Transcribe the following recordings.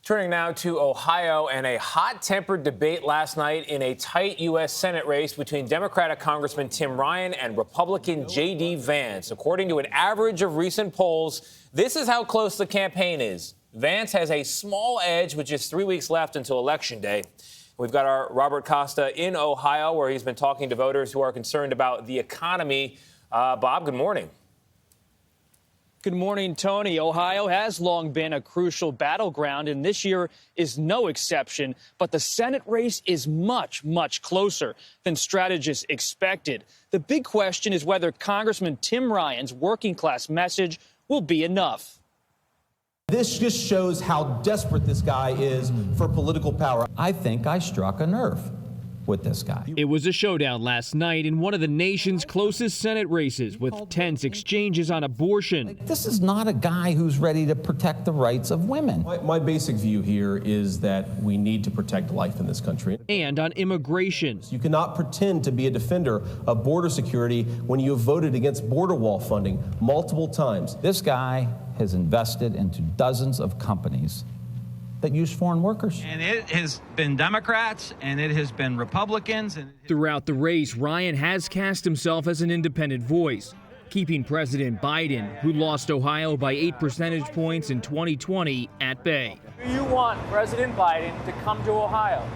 Turning now to Ohio and a hot-tempered debate last night in a tight U.S. Senate race between Democratic Congressman Tim Ryan and Republican J.D. Vance. According to an average of recent polls, this is how close the campaign is. Vance has a small edge with just 3 weeks left until Election Day. We've got our Robert Costa in Ohio, where he's been talking to voters who are concerned about the economy. Bob, good morning. Good morning, Tony. Ohio has long been a crucial battleground, and this year is no exception. But the Senate race is much, much closer than strategists expected. The big question is whether Congressman Tim Ryan's working class message will be enough. This just shows how desperate this guy is for political power. I think I struck a nerve with this guy. It was a showdown last night in one of the nation's closest Senate races, with tense exchanges on abortion. This is not a guy who's ready to protect the rights of women. My basic view here is that we need to protect life in this country. And on immigration. You cannot pretend to be a defender of border security when you have voted against border wall funding multiple times. This guy has invested into dozens of companies that use foreign workers. And it has been Democrats and it has been Republicans. Throughout the race, Ryan has cast himself as an independent voice, keeping President Biden, who lost Ohio by 8 percentage points in 2020, at bay. Do you want President Biden to come to Ohio?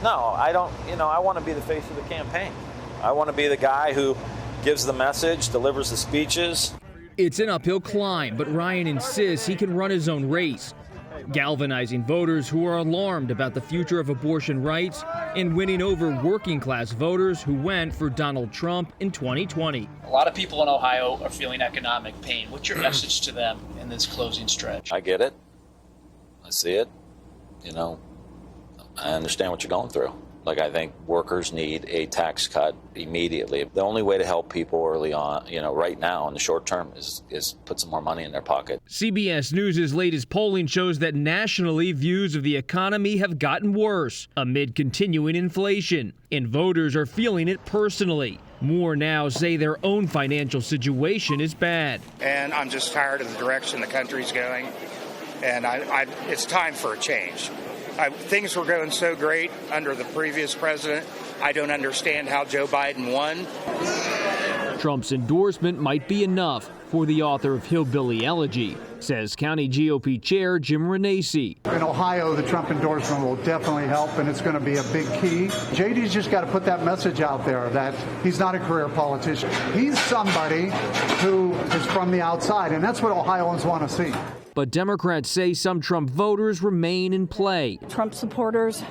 No, I don't. I want to be the face of the campaign. I want to be the guy who gives the message, delivers the speeches. It's an uphill climb, but Ryan insists he can run his own race, galvanizing voters who are alarmed about the future of abortion rights and winning over working class voters who went for Donald Trump in 2020. A lot of people in Ohio are feeling economic pain. What's your message to them in this closing stretch? I get it. I see it. I understand what you're going through. I think workers need a tax cut immediately. The only way to help people early on, right now in the short term is put some more money in their pocket. CBS News' latest polling shows that nationally views of the economy have gotten worse amid continuing inflation, and voters are feeling it personally. More now say their own financial situation is bad. And I'm just tired of the direction the country's going, and it's time for a change. Things were going so great under the previous president. I don't understand how Joe Biden won. Trump's endorsement might be enough for the author of Hillbilly Elegy, says County GOP Chair Jim Renacci. In Ohio, the Trump endorsement will definitely help, and it's going to be a big key. JD's just got to put that message out there that he's not a career politician. He's somebody who is from the outside, and that's what Ohioans want to see. But Democrats say some Trump voters remain in play. Trump supporters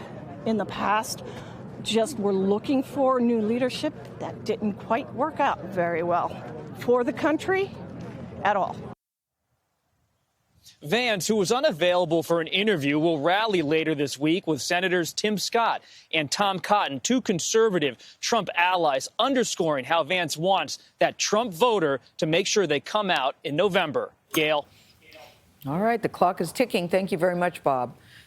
in the past just were looking for new leadership that didn't quite work out very well for the country at all. Vance, who was unavailable for an interview, will rally later this week with Senators Tim Scott and Tom Cotton, two conservative Trump allies, underscoring how Vance wants that Trump voter to make sure they come out in November. Gayle. All right, the clock is ticking. Thank you very much, Bob.